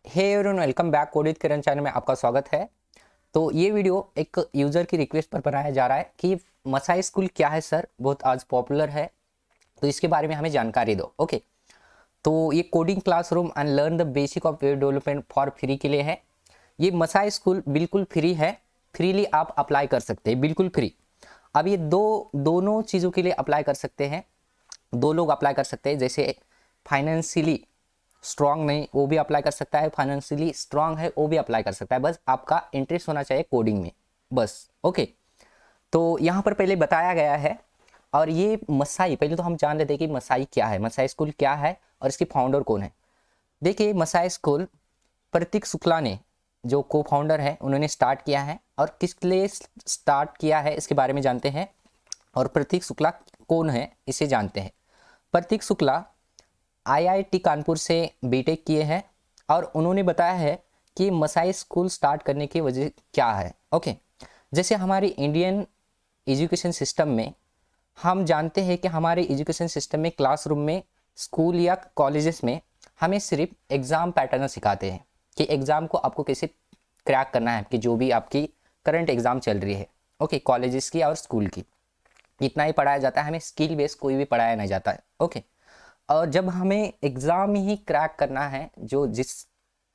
Hey everyone, welcome back. Code with Kiran channel में आपका स्वागत है। तो ये वीडियो एक यूज़र की रिक्वेस्ट पर बनाया जा रहा है कि मसाई स्कूल क्या है सर, बहुत आज पॉपुलर है, तो इसके बारे में हमें जानकारी दो। ओके, तो ये coding classroom and learn the basic of web development for free के लिए है। ये मसाई स्कूल बिल्कुल फ्री है, फ्रीली आप अप्लाई कर सकते हैं, बिल्कुल फ्री। अब ये दोनों चीज़ों के लिए अप्लाई कर सकते हैं, दो लोग अप्लाई कर सकते हैं। जैसे फाइनेंशियली स्ट्रांग नहीं, वो भी अप्लाई कर सकता है, फाइनेंशियली स्ट्रांग है वो भी अप्लाई कर सकता है, बस आपका इंटरेस्ट होना चाहिए कोडिंग में, बस। ओके, तो यहाँ पर पहले बताया गया है। और ये मसाई, पहले तो हम जान लेते हैं कि मसाई क्या है, मसाई स्कूल क्या है और इसके फाउंडर कौन है। देखिए, मसाई स्कूल प्रतीक शुक्ला ने, जो को फाउंडर है, उन्होंने स्टार्ट किया है। और किस लिए स्टार्ट किया है इसके बारे में जानते हैं। और प्रतीक शुक्ला कौन है इसे जानते हैं। प्रतीक शुक्ला आईआईटी कानपुर से बीटेक किए हैं और उन्होंने बताया है कि मसाई स्कूल स्टार्ट करने की वजह क्या है। ओके, जैसे हमारी इंडियन एजुकेशन सिस्टम में हम जानते हैं कि हमारे एजुकेशन सिस्टम में क्लासरूम में, स्कूल या कॉलेजेस में हमें सिर्फ एग्ज़ाम पैटर्न सिखाते हैं कि एग्ज़ाम को आपको कैसे क्रैक करना है, कि जो भी आपकी करंट एग्ज़ाम चल रही है, ओके, कॉलेजेस की और स्कूल की, इतना ही पढ़ाया जाता है। हमें स्किल बेस कोई भी पढ़ाया नहीं जाता है। ओके, और जब हमें एग्ज़ाम ही क्रैक करना है, जो जिस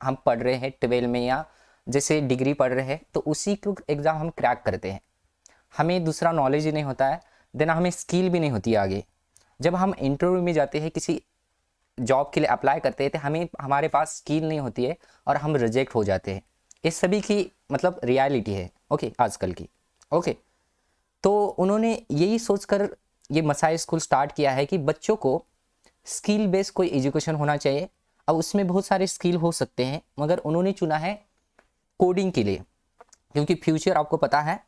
हम पढ़ रहे हैं 12 में या जैसे डिग्री पढ़ रहे हैं, तो उसी को एग्ज़ाम हम क्रैक करते हैं। हमें दूसरा नॉलेज ही नहीं होता है, देन हमें स्किल भी नहीं होती आगे। जब हम इंटरव्यू में जाते हैं, किसी जॉब के लिए अप्लाई करते हैं, तो हमें हमारे पास स्किल नहीं होती है और हम रिजेक्ट हो जाते हैं। ये सभी की मतलब रियलिटी है, ओके, आजकल की। ओके, तो उन्होंने यही सोचकर ये मसाई स्कूल स्टार्ट किया है कि बच्चों को स्किल बेस्ड कोई एजुकेशन होना चाहिए। अब उसमें बहुत सारे स्किल हो सकते हैं, मगर उन्होंने चुना है कोडिंग के लिए, क्योंकि फ्यूचर आपको पता है,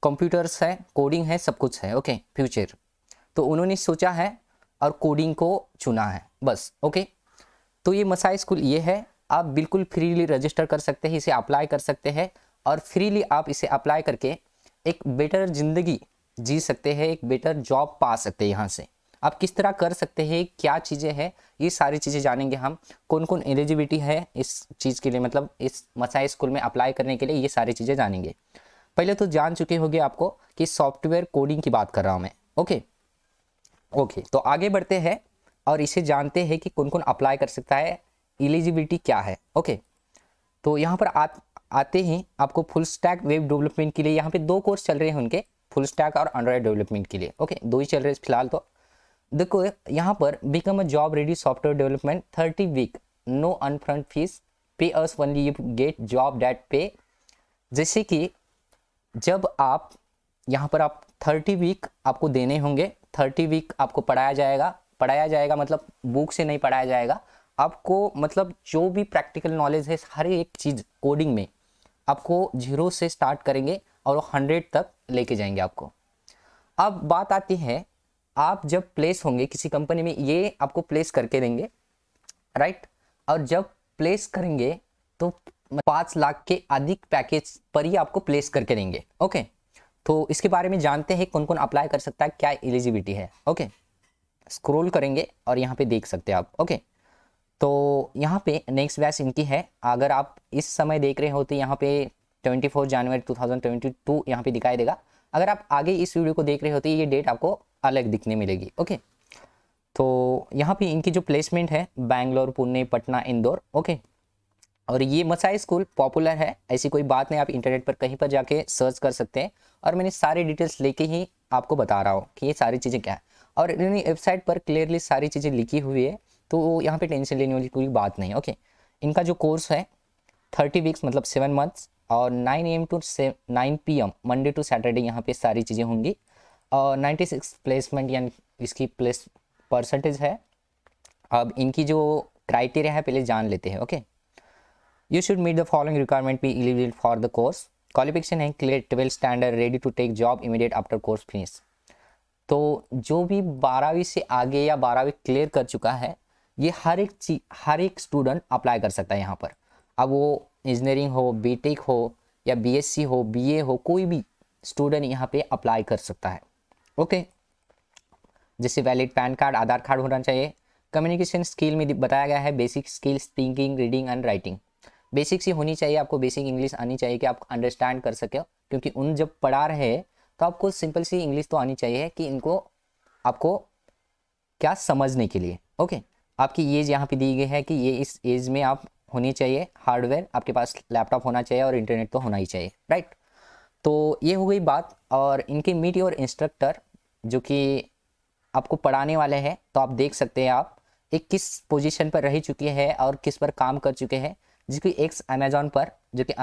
कंप्यूटर्स है, कोडिंग है, सब कुछ है। ओके, फ्यूचर, तो उन्होंने सोचा है और कोडिंग को चुना है, बस। ओके, तो ये मसाई स्कूल ये है, आप बिल्कुल फ्रीली रजिस्टर कर सकते हैं, इसे अप्लाई कर सकते हैं और फ्रीली आप इसे अप्लाई करके एक बेटर ज़िंदगी जी सकते हैं, एक बेटर जॉब पा सकते हैं। यहाँ से आप किस तरह कर सकते हैं, क्या चीज़ें हैं, ये सारी चीज़ें जानेंगे हम। कौन कौन एलिजिबिलिटी है इस चीज़ के लिए, मतलब इस मसाई स्कूल में अप्लाई करने के लिए, ये सारी चीज़ें जानेंगे। पहले तो जान चुके होंगे आपको कि सॉफ्टवेयर कोडिंग की बात कर रहा हूँ मैं। ओके ओके, तो आगे बढ़ते हैं और इसे जानते हैं कि कौन कौन अप्लाई कर सकता है, एलिजिबिलिटी क्या है। ओके, तो यहाँ पर आते ही आपको फुल स्टैक वेब डेवलपमेंट के लिए यहाँ पे दो कोर्स चल रहे हैं उनके, फुल स्टैक और एंड्रॉयड डेवलपमेंट के लिए। ओके, दो ही चल रहे हैं फिलहाल। तो देखो यहाँ पर become a job ready software development 30 week, no upfront fees, pay us only you get job date pay. जैसे कि जब आप यहाँ पर आप 30 वीक आपको देने होंगे, 30 वीक आपको पढ़ाया जाएगा मतलब बुक से नहीं पढ़ाया जाएगा आपको, मतलब जो भी प्रैक्टिकल नॉलेज है हर एक चीज़ कोडिंग में आपको 0 से स्टार्ट करेंगे और वो 100 तक लेके जाएंगे आपको। अब बात आती है, आप जब प्लेस होंगे किसी कंपनी में, ये आपको प्लेस करके देंगे, राइट। और जब प्लेस करेंगे तो 5 लाख के अधिक पैकेज पर ही आपको प्लेस करके देंगे। ओके, तो इसके बारे में जानते हैं कौन कौन अप्लाई कर सकता है, क्या एलिजिबिलिटी है। ओके, स्क्रॉल करेंगे और यहाँ पे देख सकते हैं आप। ओके, तो यहाँ पे नेक्स्ट बैच इनकी है। अगर आप इस समय देख रहे हो तो यहाँ पे 24 जनवरी 2022 यहाँ पे दिखाई देगा। अगर आप आगे इस वीडियो को देख रहे हो तो ये डेट आपको अलग दिखने मिलेगी। ओके, तो यहाँ पे इनकी जो प्लेसमेंट है, बैंगलोर, पुणे, पटना, इंदौर। ओके, और ये मसाई स्कूल पॉपुलर है, ऐसी कोई बात नहीं, आप इंटरनेट पर कहीं पर जाके सर्च कर सकते हैं। और मैंने सारी डिटेल्स लेके ही आपको बता रहा हूँ कि ये सारी चीज़ें क्या है, और इन्होंने वेबसाइट पर क्लियरली सारी चीज़ें लिखी हुई है, तो यहाँ पे टेंशन लेने वाली कोई बात नहीं। ओके, इनका जो कोर्स है 30 वीक्स मतलब 7 मंथ्स, और 9 AM to 9 PM Monday to Saturday यहाँ पे सारी चीज़ें होंगी। और 96 प्लेसमेंट यानी इसकी प्लेस परसेंटेज है। अब इनकी जो क्राइटेरिया है पहले जान लेते हैं। Okay, you should meet the following requirement be eligible for the course. Qualification है clear 12 standard, ready to take job immediate after course finish. तो जो भी 12वीं से आगे या 12वीं क्लियर कर चुका है, ये हर एक स्टूडेंट अप्लाई कर सकता है यहाँ पर। अब वो इंजीनियरिंग हो, बीटेक हो या बीएससी हो, बीए हो, कोई भी स्टूडेंट यहाँ पे अप्लाई कर सकता है। ओके, जैसे valid PAN card, Aadhaar card होना चाहिए। कम्युनिकेशन स्किल में बताया गया है basic skill speaking, reading and writing. Basic सी होनी चाहिए, आपको बेसिक इंग्लिश आनी चाहिए कि आप अंडरस्टैंड कर सके, क्योंकि उन जब पढ़ा रहे हैं तो आपको सिंपल सी इंग्लिश तो आनी चाहिए कि इनको आपको क्या समझने के लिए। ओके, आपकी एज यहाँ पे दी गई है कि ये इस एज में आप होनी चाहिए, हार्डवेयर आपके पास लैपटॉप होना चाहिए और इंटरनेट तो होना ही चाहिए, राइट। तो ये हो गई बात। और इनके मीट योर इंस्ट्रक्टर जो कि आपको पढ़ाने वाले हैं, तो आप देख सकते हैं आप एक किस पोजीशन पर रह चुके हैं और किस पर काम कर चुके हैं, जिसकी एक्स अमेजॉन पर जो कि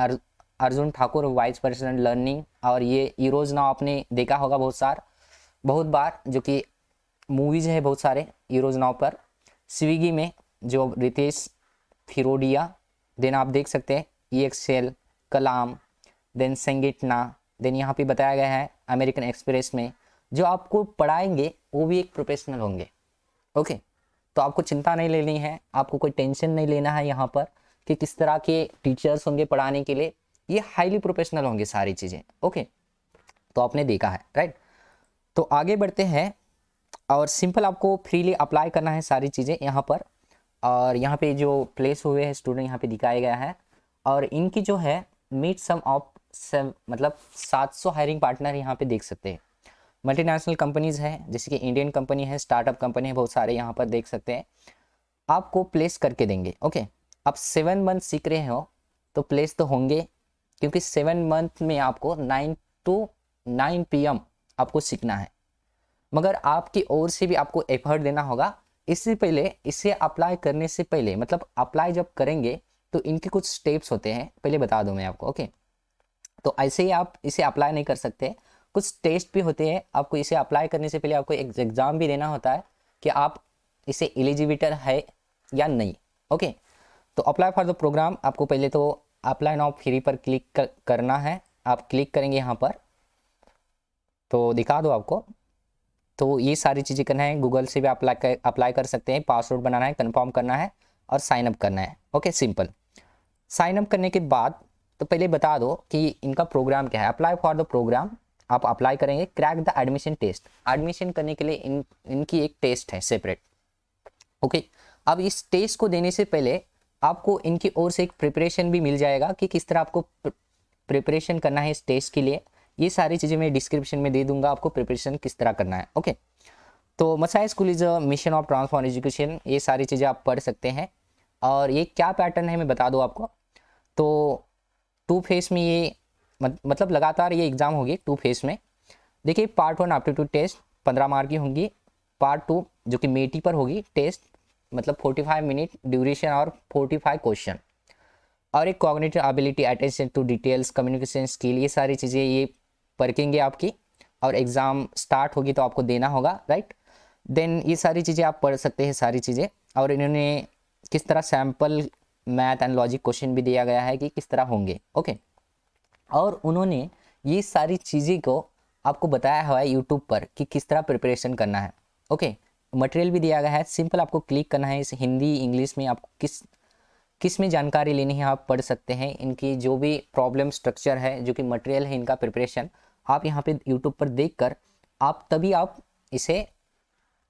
Arjun Thakur vice president learning, और ये ईरोज नाउ आपने देखा होगा बहुत बार, जो कि मूवीज़ है बहुत सारे ईरोज नाउ पर। स्विगी में जो रितेश फिरोडिया, देन आप देख सकते हैं ई एक्सेल, कलाम, देन संगीतना, देन यहाँ पे बताया गया है अमेरिकन एक्सप्रेस में जो आपको पढ़ाएंगे वो भी एक प्रोफेशनल होंगे। ओके, तो आपको चिंता नहीं लेनी है, आपको कोई टेंशन नहीं लेना है यहाँ पर कि किस तरह के टीचर्स होंगे पढ़ाने के लिए, ये हाईली प्रोफेशनल होंगे सारी चीज़ें। ओके, तो आपने देखा है, राइट। तो आगे बढ़ते हैं, और सिंपल आपको फ्रीली अप्लाई करना है सारी चीज़ें यहाँ पर। और यहाँ पे जो प्लेस हुए हैं स्टूडेंट यहाँ पे दिखाया गया है, और इनकी जो है मीट सम ऑफ मतलब 700 हायरिंग पार्टनर यहाँ पे देख सकते हैं। मल्टीनेशनल कंपनीज है, जैसे कि इंडियन कंपनी है, स्टार्टअप कंपनी है, बहुत सारे यहाँ पर देख सकते हैं, आपको प्लेस करके देंगे। ओके, आप 7 मंथ सीख रहे हो तो प्लेस तो होंगे, क्योंकि 7 मंथ में आपको 9 to 9 PM आपको सीखना है, मगर आपकी ओर से भी आपको एफर्ट देना होगा। इससे पहले, इसे अप्लाई करने से पहले, मतलब अप्लाई जब करेंगे तो इनके कुछ स्टेप्स होते हैं, पहले बता दूं मैं आपको। ओके, तो ऐसे ही आप इसे अप्लाई नहीं कर सकते, कुछ टेस्ट भी होते हैं। आपको इसे अप्लाई करने से पहले आपको एक एग्ज़ाम भी देना होता है कि आप इसे एलिजिबिलिटी है या नहीं। ओके, तो अप्लाई फॉर द प्रोग्राम, आपको पहले तो अप्लाई नाउ फ्री पर क्लिक करना है। आप क्लिक करेंगे यहाँ पर, तो दिखा दो आपको। तो ये सारी चीज़ें करना है, गूगल से भी अप्लाई कर सकते हैं, पासवर्ड बनाना है, कंफर्म करना है और साइन अप करना है। Okay, simple. साइन अप करने के बाद तो पहले बता दो कि इनका प्रोग्राम क्या है। अप्लाई फॉर द प्रोग्राम, आप अप्लाई करेंगे। Crack the admission test, admission करने के लिए इनकी एक टेस्ट है सेपरेट। ओके, अब इस टेस्ट को देने से पहले आपको इनकी ओर से एक प्रिपरेशन भी मिल जाएगा कि किस तरह आपको प्रिपरेशन करना है इस टेस्ट के लिए। ये सारी चीज़ें मैं डिस्क्रिप्शन में दे दूंगा, आपको प्रिपरेशन किस तरह करना है। ओके, तो Masai school is a mission of transform education, ये सारी चीज़ें आप पढ़ सकते हैं। और ये क्या पैटर्न है मैं बता दूँ आपको। तो 2 फेस में ये मतलब लगातार ये एग्ज़ाम होगी 2 फेस में। देखिए, पार्ट 1 एप्टीट्यूड टेस्ट 15 मार्क की होंगी। पार्ट 2 जो कि मेटी पर होगी टेस्ट, मतलब 45 मिनट ड्यूरेशन और 45 क्वेश्चन, और एक cognitive ability, attention to details, communication skill, ये सारी चीज़ें ये परखेंगे आपकी। और एग्ज़ाम स्टार्ट होगी तो आपको देना होगा, राइट। देन ये सारी चीज़ें आप पढ़ सकते हैं सारी चीज़ें। और इन्होंने किस तरह sample math and logic question भी दिया गया है कि किस तरह होंगे। ओके, और उन्होंने ये सारी चीज़ें को आपको बताया हुआ है यूट्यूब पर कि किस तरह प्रिपरेशन करना है। ओके, मटेरियल भी दिया गया है, सिंपल आपको क्लिक करना है। इस हिंदी इंग्लिश में आपको किस में जानकारी लेनी है आप पढ़ सकते हैं। इनकी जो भी प्रॉब्लम स्ट्रक्चर है, जो कि मटेरियल है इनका प्रिपरेशन, आप यहाँ पे यूट्यूब पर देखकर तभी आप इसे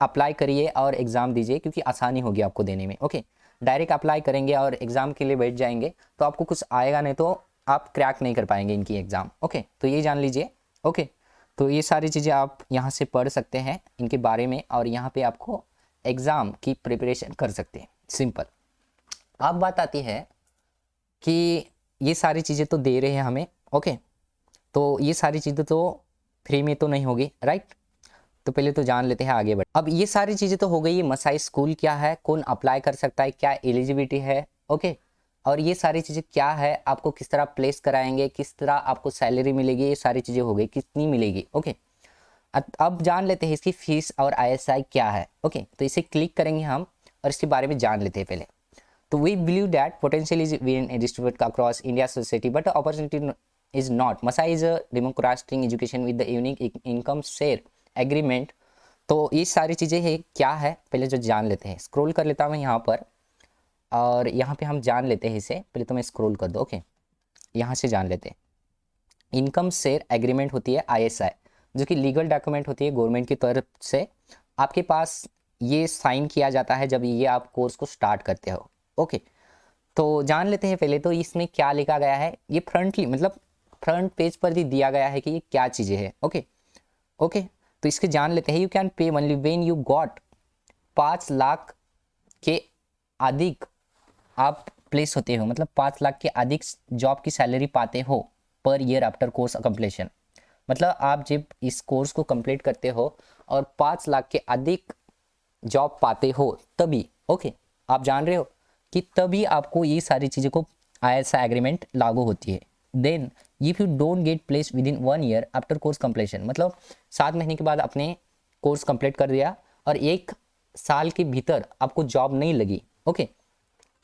अप्लाई करिए और एग्ज़ाम दीजिए, क्योंकि आसानी होगी आपको देने में। ओके, डायरेक्ट अप्लाई करेंगे और एग्ज़ाम के लिए बैठ जाएंगे तो आपको कुछ आएगा नहीं, तो आप क्रैक नहीं कर पाएंगे इनकी एग्ज़ाम। ओके, तो ये जान लीजिए। ओके, तो ये सारी चीज़ें आप यहाँ से पढ़ सकते हैं इनके बारे में, और यहाँ पे आपको एग्ज़ाम की प्रिपरेशन कर सकते हैं, सिंपल। अब बात आती है कि ये सारी चीज़ें तो दे रहे हैं हमें। ओके, तो ये सारी चीज़ें तो फ्री में तो नहीं होगी, राइट। तो पहले तो जान लेते हैं, आगे बढ़। अब ये सारी चीज़ें तो हो गई, मसाई स्कूल क्या है, कौन अप्लाई कर सकता है, क्या एलिजिबिलिटी है। ओके, और ये सारी चीज़ें क्या है, आपको किस तरह प्लेस कराएंगे, किस तरह आपको सैलरी मिलेगी, ये सारी चीज़ें हो गई, कितनी मिलेगी। ओके, अब जान लेते हैं इसकी फीस और ISI क्या है। ओके, तो इसे क्लिक करेंगे हम और इसके बारे में जान लेते हैं पहले। तो we believe that potential is evenly distribute across India society, but opportunity is not. Masai is a democratic education with the unique income share agreement. तो ये सारी चीज़ें है क्या है, पहले जो जान लेते हैं। स्क्रॉल कर लेता हूँ यहाँ पर, और यहाँ पे हम जान लेते हैं इसे। पहले तो मैं स्क्रॉल कर दो। ओके, यहाँ से जान लेते हैं। इनकम शेयर एग्रीमेंट होती है ISI, जो कि लीगल डॉक्यूमेंट होती है गवर्नमेंट की तरफ से। आपके पास ये साइन किया जाता है जब ये आप कोर्स को स्टार्ट करते हो। ओके, तो जान लेते हैं पहले तो इसमें क्या लिखा गया है। ये फ्रंटली मतलब फ्रंट पेज पर ही दिया गया है कि ये क्या चीज़ें है। ओके ओके, तो इसके जान लेते हैं। You can pay only when you got 5 lakh के अधिक आप प्लेस होते हो, मतलब 5 लाख के अधिक जॉब की सैलरी पाते हो per year after course completion. मतलब आप जब इस कोर्स को कंप्लीट करते हो और 5 लाख के अधिक जॉब पाते हो तभी, ओके, आप जान रहे हो कि तभी आपको ये सारी चीज़ों को ऐसा एग्रीमेंट लागू होती है। Then if you don't get place within 1 year after course completion, मतलब 7 महीने के बाद अपने कोर्स कंप्लीट कर दिया और 1 साल के भीतर आपको जॉब नहीं लगी, okay,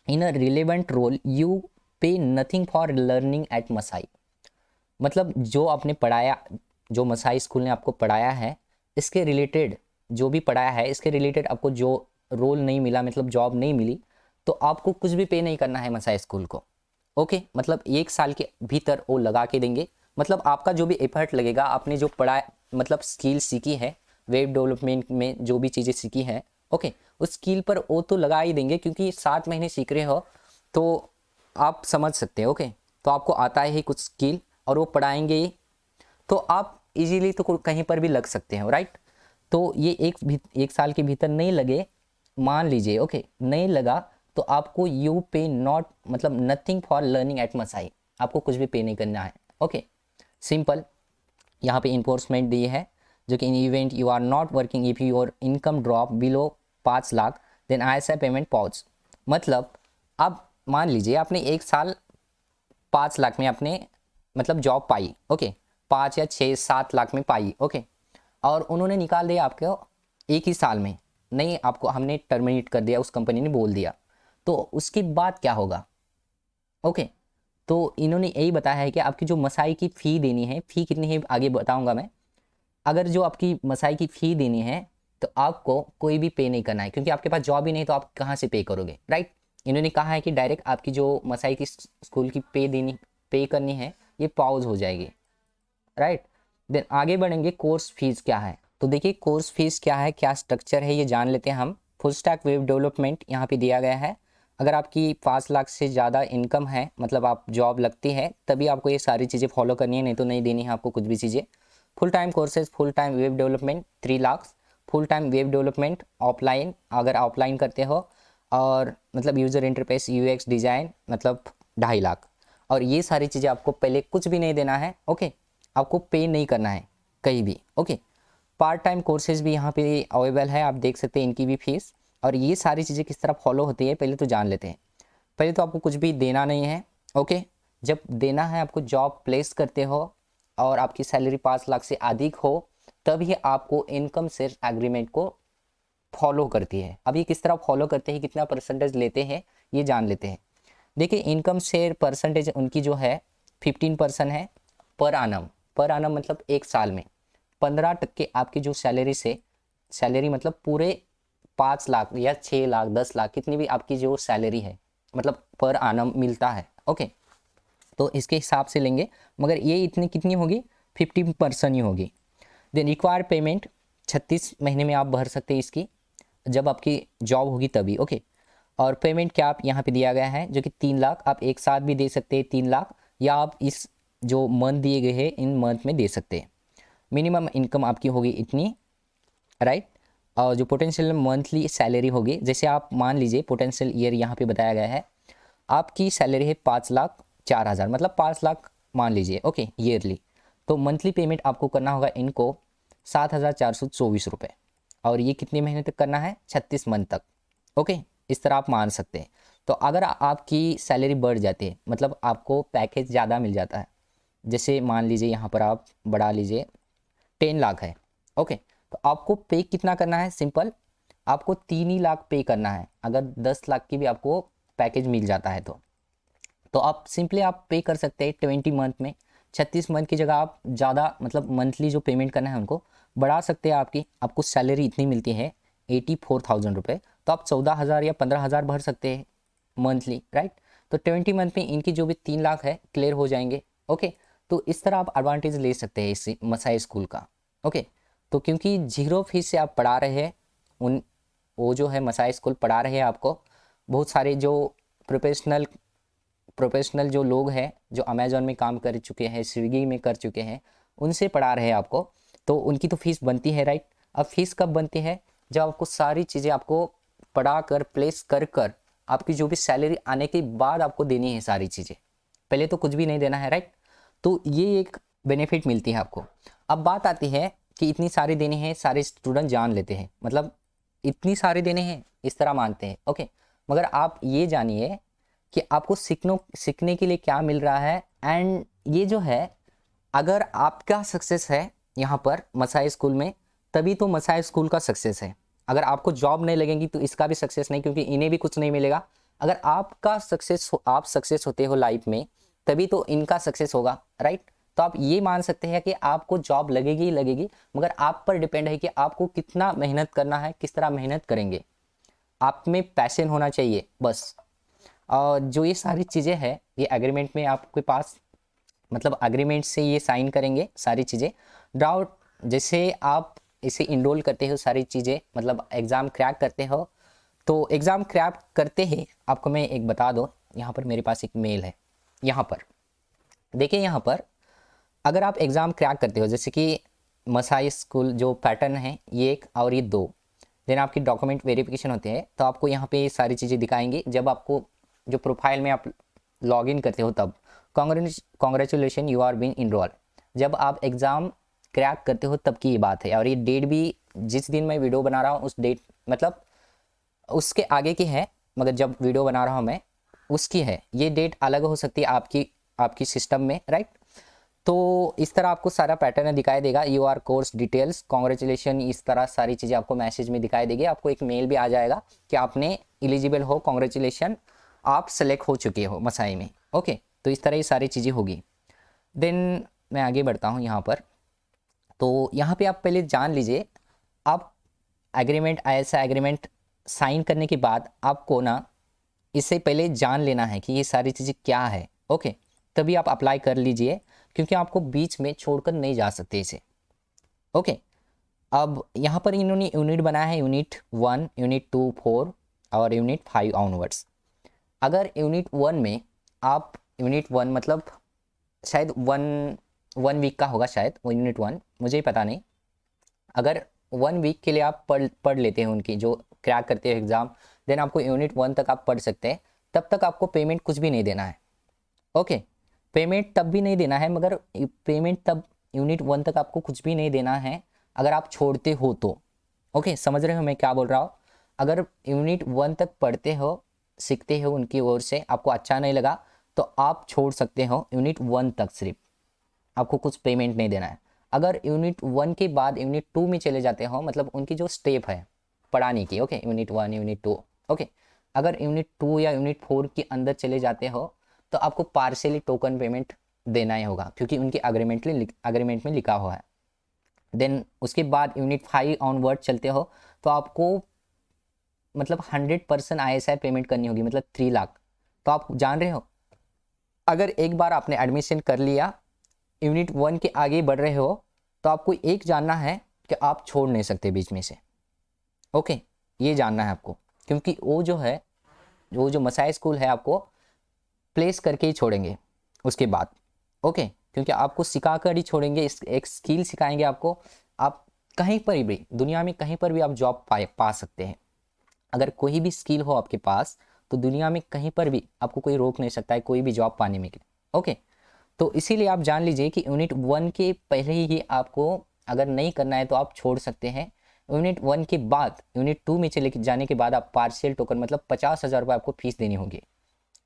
in a relevant role you pay nothing for learning at Masai. मतलब जो आपने पढ़ाया, जो मसाई स्कूल ने आपको पढ़ाया है, इसके रिलेटेड जो भी पढ़ाया है इसके रिलेटेड आपको जो रोल नहीं मिला, मतलब जॉब नहीं मिली, तो आपको कुछ भी पे नहीं करना है मसाई स्कूल को। ओके, मतलब 1 साल के भीतर वो लगा के देंगे। मतलब आपका जो भी एफर्ट लगेगा, आपने जो पढ़ा मतलब स्किल सीखी है, वेब डेवलपमेंट में जो भी चीज़ें सीखी हैं, ओके, उस स्किल पर वो तो लगा ही देंगे क्योंकि 7 महीने सीख रहे हो तो आप समझ सकते हैं। ओके, तो आपको आता है ही कुछ स्किल और वो पढ़ाएंगे ही, तो आप इजीली तो कहीं पर भी लग सकते हैं, राइट। तो ये 1 साल के भीतर नहीं लगे, मान लीजिए, ओके, नहीं लगा, तो आपको यू पे नॉट मतलब nothing for learning at Masai, आपको कुछ भी पे नहीं करना है। Okay, simple. यहाँ पे इन्फोर्समेंट दी है जो कि in event you are not working if your income drop below 5 lakh then ISI payment pause. मतलब अब मान लीजिए आपने 1 साल 5 लाख में आपने मतलब जॉब पाई, ओके, 5 या 6 7 लाख में पाई, ओके, और उन्होंने निकाल दिया आपको एक ही साल में, नहीं आपको हमने टर्मिनेट कर दिया, उस कंपनी ने बोल दिया, तो उसके बाद क्या होगा। ओके, तो इन्होंने यही बताया है कि आपकी जो मसाई की फ़ी देनी है, फ़ी कितनी है आगे बताऊंगा मैं। अगर जो आपकी मसाई की फ़ी देनी है तो आपको कोई भी पे नहीं करना है क्योंकि आपके पास जॉब ही नहीं, तो आप कहाँ से पे करोगे, राइट। इन्होंने कहा है कि डायरेक्ट आपकी जो मसाई की स्कूल की पे करनी है ये पॉज हो जाएगी, राइट। देन आगे बढ़ेंगे, कोर्स फीस क्या है। तो देखिए कोर्स फीस क्या है, क्या स्ट्रक्चर है, ये जान लेते हैं हम। फुल स्टैक वेब डेवलपमेंट यहाँ पे दिया गया है। अगर आपकी 5 लाख से ज़्यादा इनकम है, मतलब आप जॉब लगती है, तभी आपको ये सारी चीज़ें फॉलो करनी है, नहीं तो नहीं देनी है आपको कुछ भी चीज़ें। Full time courses, full time web development 3 lakh, full time web development offline अगर ऑफलाइन करते हो, और मतलब यूज़र इंटरफेस UX डिज़ाइन मतलब 2.5 लाख। और ये सारी चीज़ें आपको पहले कुछ भी नहीं देना है, ओके, आपको पे नहीं करना है कहीं भी, ओके। पार्ट टाइम कोर्सेज भी यहाँ पे अवेलेबल है, आप देख सकते हैं इनकी भी फीस। और ये सारी चीज़ें किस तरह फॉलो होती है पहले तो जान लेते हैं। पहले तो आपको कुछ भी देना नहीं है, ओके। जब देना है आपको जॉब प्लेस करते हो और आपकी सैलरी 5 लाख से अधिक हो, तभी आपको इनकम शेयर एग्रीमेंट को फॉलो करती है। अब ये किस तरह फॉलो करते हैं, कितना परसेंटेज लेते हैं, ये जान लेते हैं। देखिए इनकम शेयर परसेंटेज उनकी जो है 15% है पर आनम। पर आनम मतलब 1 साल में 15% आपकी जो सैलरी से, सैलरी मतलब पूरे 5 लाख या 6 लाख 10 लाख कितनी भी आपकी जो सैलरी है, मतलब पर आनम मिलता है, ओके, तो इसके हिसाब से लेंगे। मगर ये इतनी कितनी होगी, 50% ही होगी। देन रिक्वायर्ड पेमेंट 36 महीने में आप भर सकते हैं इसकी, जब आपकी जॉब होगी तभी, ओके। और पेमेंट क्या आप यहाँ पे दिया गया है जो कि 3 लाख, आप एक साथ भी दे सकते हैं 3 लाख, या आप इस जो मंथ दिए गए हैं इन मंथ में दे सकते हैं। मिनिमम इनकम आपकी होगी इतनी, राइट। और जो पोटेंशियल मंथली सैलरी होगी, जैसे आप मान लीजिए पोटेंशियल ईयर यहाँ पे बताया गया है, आपकी सैलरी है 5,04,000, मतलब 5 लाख मान लीजिए, ओके, ईयरली। तो मंथली पेमेंट आपको करना होगा इनको 7,424 रुपये। और ये कितने महीने तक करना है, 36 मंथ तक, ओके। इस तरह आप मान सकते हैं। तो अगर आपकी सैलरी बढ़ जाती है, मतलब आपको पैकेज ज़्यादा मिल जाता है, जैसे मान लीजिए यहाँ पर आप बढ़ा लीजिए 10 लाख है, ओके, तो आपको पे कितना करना है, सिंपल, आपको 3 ही लाख पे करना है। अगर 10 लाख की भी आपको पैकेज मिल जाता है तो आप सिंपली आप पे कर सकते हैं 20 मंथ में। 36 मंथ की जगह आप ज़्यादा मतलब मंथली जो पेमेंट करना है उनको बढ़ा सकते हैं। आपको सैलरी इतनी मिलती है 84,000 रुपये, तो आप 14,000 या 15,000 भर सकते हैं मंथली, राइट। तो 20 मंथ में इनकी जो भी 3 लाख है क्लियर हो जाएंगे, ओके। तो इस तरह आप एडवांटेज ले सकते हैं इस मसाई स्कूल का, ओके। तो क्योंकि जीरो फीस से आप पढ़ा रहे हैं, उन वो जो है मसाई स्कूल पढ़ा रहे हैं आपको बहुत सारे जो प्रोफेशनल प्रोफेशनल जो लोग हैं, जो अमेज़न में काम कर चुके हैं, स्विगी में कर चुके हैं, उनसे पढ़ा रहे हैं आपको, तो उनकी तो फीस बनती है, राइट। अब फीस कब बनती है? जब आपको सारी चीज़ें आपको पढ़ा कर प्लेस कर कर आपकी जो भी सैलरी आने के बाद आपको देनी है सारी चीज़ें, पहले तो कुछ भी नहीं देना है, राइट। तो ये एक बेनिफिट मिलती है आपको। अब बात आती है कि इतनी सारी देनी है, सारे स्टूडेंट जान लेते हैं, मतलब इतनी सारी देने हैं इस तरह मानते हैं, ओके। मगर आप ये जानिए कि आपको सीखने के लिए क्या मिल रहा है। एंड ये जो है, अगर आपका सक्सेस है यहाँ पर मसाई स्कूल में, तभी तो मसाई स्कूल का सक्सेस है। अगर आपको जॉब नहीं लगेगी तो इसका भी सक्सेस नहीं, क्योंकि इन्हें भी कुछ नहीं मिलेगा। अगर आपका सक्सेस आप सक्सेस होते हो लाइफ में, तभी तो इनका सक्सेस होगा, राइट। तो आप ये मान सकते हैं कि आपको जॉब लगेगी ही लगेगी, मगर आप पर डिपेंड है कि आपको कितना मेहनत करना है, किस तरह मेहनत करेंगे। आप में पैशन होना चाहिए बस। और जो ये सारी चीज़ें हैं, ये एग्रीमेंट में आपके पास, मतलब एग्रीमेंट से ये साइन करेंगे सारी चीज़ें। डाउट जैसे आप इसे इनरोल करते हो सारी चीज़ें, मतलब एग्ज़ाम क्रैक करते हो, तो एग्ज़ाम क्रैक करते ही आपको मैं एक बता दूँ, यहाँ पर मेरे पास एक मेल है। यहाँ पर देखिए, यहाँ पर अगर आप एग्ज़ाम क्रैक करते हो, जैसे कि मसाई स्कूल जो पैटर्न है ये एक और ये दो, देन आपकी डॉक्यूमेंट वेरिफिकेशन होते हैं, तो आपको यहाँ पे सारी चीज़ें दिखाएंगे। जब आपको जो प्रोफाइल में आप लॉगिन करते हो, तब congratulation you are been enrol. जब आप एग्ज़ाम क्रैक करते हो तब की ये बात है। और ये डेट भी जिस दिन मैं वीडियो बना रहा हूँ उस डेट, मतलब उसके आगे की है, मगर जब वीडियो बना रहा हूँ मैं उसकी है। ये डेट अलग हो सकती है आपकी सिस्टम में, राइट। तो इस तरह आपको सारा पैटर्न दिखाई देगा। You are course details congratulation, इस तरह सारी चीज़ें आपको मैसेज में दिखाई देगी। आपको एक मेल भी आ जाएगा कि आपने एलिजिबल हो, कॉन्ग्रेचुलेशन, आप सेलेक्ट हो चुके हो मसाई में, ओके। तो इस तरह ये सारी चीज़ें होगी। देन मैं आगे बढ़ता हूँ यहाँ पर। तो यहाँ पे आप पहले जान लीजिए, आप एग्रीमेंट, ऐसा एग्रीमेंट साइन करने के बाद आपको ना इससे पहले जान लेना है कि ये सारी चीज़ें क्या है, ओके। तभी आप अप्लाई कर लीजिए, क्योंकि आपको बीच में छोड़कर नहीं जा सकते इसे, ओके। अब यहाँ पर इन्होंने यूनिट बनाया है, यूनिट 1, यूनिट 2, 4 और यूनिट 5 ऑनवर्ड्स। अगर यूनिट 1 में आप, यूनिट 1 मतलब शायद वन वीक का होगा शायद वो यूनिट 1, मुझे ही पता नहीं। अगर 1 वीक के लिए आप पढ़ लेते हैं उनकी जो क्रैक करते हैं एग्ज़ाम, देन आपको यूनिट 1 तक आप पढ़ सकते हैं। तब तक आपको पेमेंट कुछ भी नहीं देना है, ओके। पेमेंट तब भी नहीं देना है, मगर पेमेंट तब यूनिट 1 तक आपको कुछ भी नहीं देना है अगर आप छोड़ते हो तो, ओके। समझ रहे हो मैं क्या बोल रहा हूँ? अगर यूनिट 1 तक पढ़ते हो, सीखते हो उनकी ओर से, आपको अच्छा नहीं लगा तो आप छोड़ सकते हो यूनिट 1 तक, सिर्फ आपको कुछ पेमेंट नहीं देना है। अगर यूनिट 1 के बाद यूनिट 2 में चले जाते हो, मतलब उनकी जो स्टेप है पढ़ाने की, ओके, यूनिट 1, यूनिट 2, ओके। अगर यूनिट 2 या यूनिट 4 के अंदर चले जाते हो तो आपको पार्शियली टोकन पेमेंट देना ही होगा, क्योंकि उनके अग्रीमेंट में लिखा हुआ है। देन उसके बाद यूनिट 5 ऑनवर्ड चलते हो तो आपको मतलब 100% ISI पेमेंट करनी होगी, मतलब 3 लाख। तो आप जान रहे हो, अगर एक बार आपने एडमिशन कर लिया, यूनिट 1 के आगे बढ़ रहे हो, तो आपको एक जानना है कि आप छोड़ नहीं सकते बीच में से, ओके। ये जानना है आपको, क्योंकि वो जो है, वो जो मसाई स्कूल है आपको प्लेस करके ही छोड़ेंगे उसके बाद, ओके। क्योंकि आपको सिखा कर ही छोड़ेंगे, इस एक स्किल सिखाएंगे आपको। आप कहीं पर भी दुनिया में कहीं पर भी आप जॉब पा सकते हैं। अगर कोई भी स्किल हो आपके पास, तो दुनिया में कहीं पर भी आपको कोई रोक नहीं सकता है कोई भी जॉब पाने में, ओके। तो इसीलिए आप जान लीजिए कि यूनिट 1 के पहले ही आपको अगर नहीं करना है तो आप छोड़ सकते हैं। यूनिट 1 के बाद यूनिट 2 में चले जाने के बाद आप पार्शियल टोकन, मतलब 50,000 रुपये आपको फीस देनी होगी।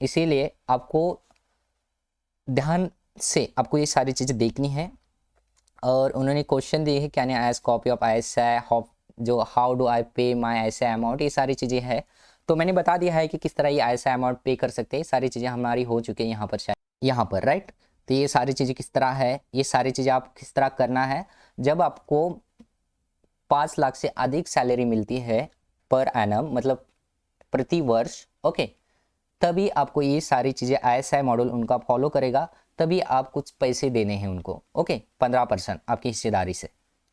इसीलिए आपको ध्यान से आपको ये सारी चीज़ें देखनी है। और उन्होंने क्वेश्चन दिए है, can I age copy of ISI, how do I pay my ISI amount, ये सारी चीज़ें हैं। तो मैंने बता दिया है कि किस तरह ये ISI अमाउंट पे कर सकते हैं। सारी चीज़ें हमारी हो चुकी है यहाँ पर, शायद यहाँ पर, राइट। तो ये सारी चीज़ें किस तरह है, ये सारी चीज़ें आप किस तरह करना है। जब आपको 5 लाख से अधिक सैलरी मिलती है पर एनम, मतलब प्रति वर्ष, ओके, तभी आपको ये सारी चीज़ें ISI मॉडल उनका फॉलो करेगा, तभी आप कुछ पैसे देने हैं उनको, ओके। 15% आपकी हिस्सेदारी से,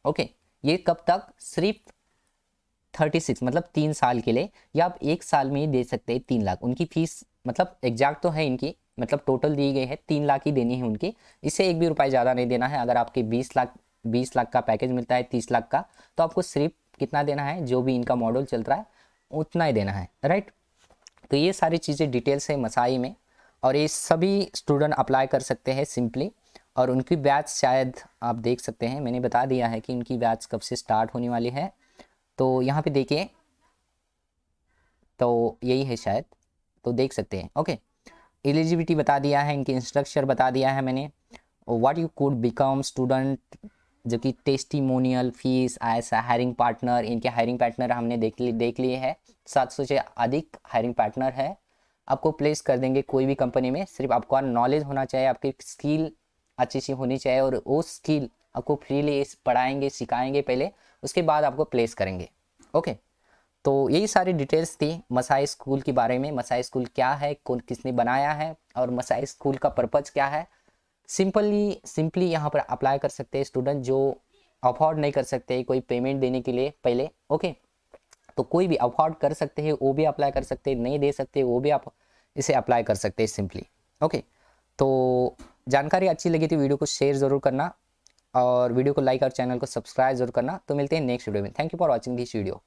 ओके। ये कब तक? सिर्फ 36, मतलब 3 साल के लिए, या आप 1 साल में ही दे सकते हैं 3 लाख। उनकी फीस मतलब एग्जैक्ट तो है इनकी, मतलब टोटल दी गई है 3 लाख ही देनी है उनकी, इससे एक भी रुपये ज़्यादा नहीं देना है। अगर आपके 20 लाख का पैकेज मिलता है 30 लाख का, तो आपको सिर्फ कितना देना है, जो भी इनका मॉडल चल रहा है उतना ही देना है, राइट। तो ये सारी चीज़ें डिटेल्स है मसाई में, और ये सभी स्टूडेंट अप्लाई कर सकते हैं सिंपली। और उनकी बैच शायद आप देख सकते हैं, मैंने बता दिया है कि उनकी बैच कब से स्टार्ट होने वाली है। तो यहाँ पे देखिए, तो यही है शायद, तो देख सकते हैं। ओके, एलिजिबिलिटी बता दिया है, इनकी इंस्ट्रक्चर बता दिया है मैंने, what you could become student, जो कि टेस्टिमोनियल फीस, ऐसा हायरिंग पार्टनर, इनके हायरिंग पार्टनर हमने देख लिए हैं, 700 से अधिक हायरिंग पार्टनर है। आपको प्लेस कर देंगे कोई भी कंपनी में, सिर्फ आपका नॉलेज होना चाहिए, आपकी स्किल अच्छी सी होनी चाहिए, और वो स्किल आपको फ्रीली पढ़ाएंगे, सिखाएंगे पहले, उसके बाद आपको प्लेस करेंगे। ओके, तो यही सारी डिटेल्स थी मसाई स्कूल के बारे में। मसाई स्कूल क्या है, कौन किसने बनाया है, और मसाई स्कूल का पर्पज़ क्या है। सिंपली यहाँ पर अप्लाई कर सकते हैं स्टूडेंट जो अफोर्ड नहीं कर सकते कोई पेमेंट देने के लिए पहले। ओके, तो कोई भी अफोर्ड कर सकते हैं वो भी अप्लाई कर सकते हैं, नहीं दे सकते वो भी आप इसे अप्लाई कर सकते हैं सिंपली। ओके, तो जानकारी अच्छी लगी तो वीडियो को शेयर ज़रूर करना, और वीडियो को लाइक और चैनल को सब्सक्राइब जरूर करना। तो मिलते हैं नेक्स्ट वीडियो में। Thank you for watching this video.